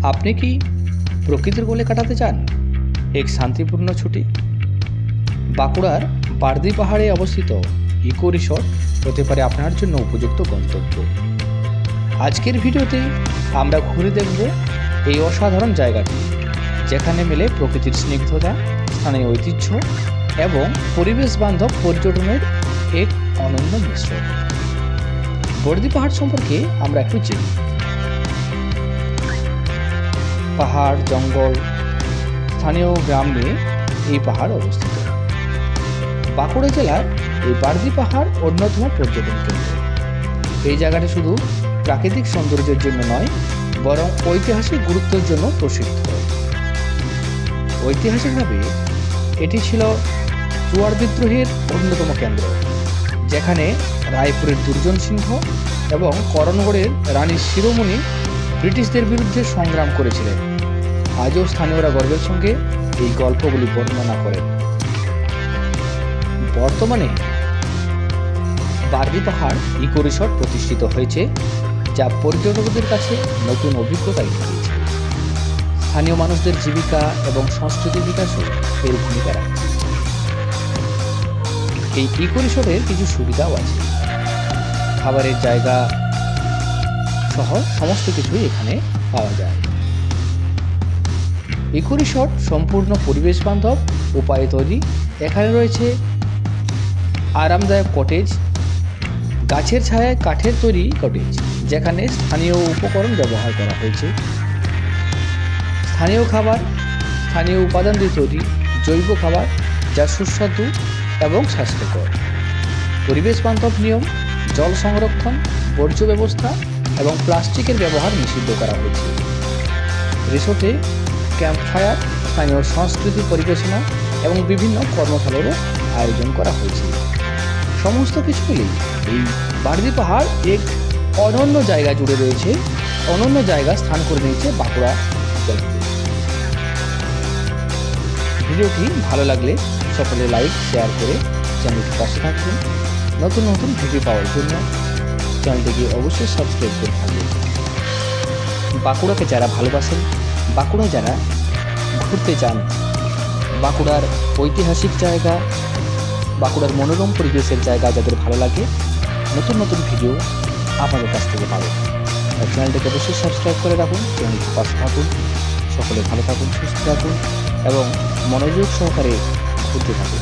আপনি কি প্রকৃতির কোলে কাটাতে চান এক শান্তিপূর্ণ ছুটি? বাঁকুড়ার বার্দি পাহাড়ে অবস্থিত ইকো রিসর্ট হতে পারে আপনার জন্য উপযুক্ত গন্তব্য। আজকের ভিডিওতে আমরা ঘুরে দেখব এই অসাধারণ জায়গাটি, যেখানে মেলে প্রকৃতির স্নিগ্ধতা, স্থানীয় ঐতিহ্য এবং পরিবেশ বান্ধব পর্যটনের এক অনন্য মিশ্রণ। বর্দি পাহাড় সম্পর্কে আমরা একটু জানি। পাহাড়, জঙ্গল, স্থানীয় গ্রাম নিয়ে এই পাহাড় অবস্থিত। বাঁকুড়া জেলার এই বার্দি পাহাড় অন্যতম পর্যটন কেন্দ্র। এই জায়গাটি শুধু প্রাকৃতিক সৌন্দর্যের জন্য নয়, বরং ঐতিহাসিক গুরুত্বের জন্য প্রসিদ্ধ। ঐতিহাসিকভাবে এটি ছিল চুয়ার বিদ্রোহের অন্যতম কেন্দ্র, যেখানে রায়পুরের দুর্জন সিংহ এবং করণগড়ের রানী শিরোমণি ব্রিটিশদের বিরুদ্ধে সংগ্রাম করেছিলেন। আজও স্থানীয়রা গর্বের সঙ্গে এই গল্পগুলি বর্ণনা করেন। বর্তমানে বার্দি পাহাড় ইকো রিসর্ট প্রতিষ্ঠিত হয়েছে, যা পর্যটকদের কাছে নতুন অভিজ্ঞতা এনে দিয়েছে। স্থানীয় মানুষদের জীবিকা এবং সংস্কৃতির বিকাশও এর ভূমিকা রাখছে। এই ইকো রিসর্টের কিছু সুবিধাও আছে। খাবারের জায়গা সহ সমস্ত কিছুই এখানে পাওয়া যায়। ইকো রিসর্ট সম্পূর্ণ পরিবেশ বান্ধব উপায়ে তৈরি। এখানে রয়েছে আরামদায়ক কটেজ, গাছের ছায়ায় কাঠের তৈরি কটেজ, যেখানে স্থানীয় উপকরণ ব্যবহার করা হয়েছে। স্থানীয় খাবার, স্থানীয় উপাদান দিয়ে তৈরি জৈব খাবার, যা সুস্বাদু এবং স্বাস্থ্যকর। পরিবেশ বান্ধব নিয়ম, জল সংরক্ষণ, বর্জ্য ব্যবস্থা এবং প্লাস্টিকের ব্যবহার নিষিদ্ধ করা হয়েছে। রিসোর্টে ক্যাম্প ফায়ার, স্থানীয় সংস্কৃতি পরিবেশনা এবং বিভিন্ন কর্মশালারও আয়োজন করা হয়েছে। সমস্ত কিছু মিলেই এই বার্দি পাহাড় এক অনন্য জায়গা জুড়ে রয়েছে, অনন্য জায়গা স্থান করে নিয়েছে বাঁকুড়া জেলাতে। ভিডিওটি ভালো লাগলে সকলে লাইক, শেয়ার করে চ্যানেলটি পাশে থাকবেন। নতুন নতুন ভিডিও পাওয়ার জন্য চ্যানেলটিকে অবশ্যই সাবস্ক্রাইব করে থাকবেন। বাঁকুড়াকে যারা ভালোবাসেন, বাঁকুড়া যারা ঘুরতে চান, বাঁকুড়ার ঐতিহাসিক জায়গা, বাঁকুড়ার মনোরম পরিবেশের জায়গা যাদের ভালো লাগে, নতুন নতুন ভিডিও আপনাদের কাছ থেকে পাবেন। চ্যানেলটিকে অবশ্যই সাবস্ক্রাইব করে রাখুন, চ্যানেলটির পাশে থাকুন। সকলে ভালো থাকুন, সুস্থ থাকুন এবং মনোযোগ সহকারে ঘুরতে থাকুন।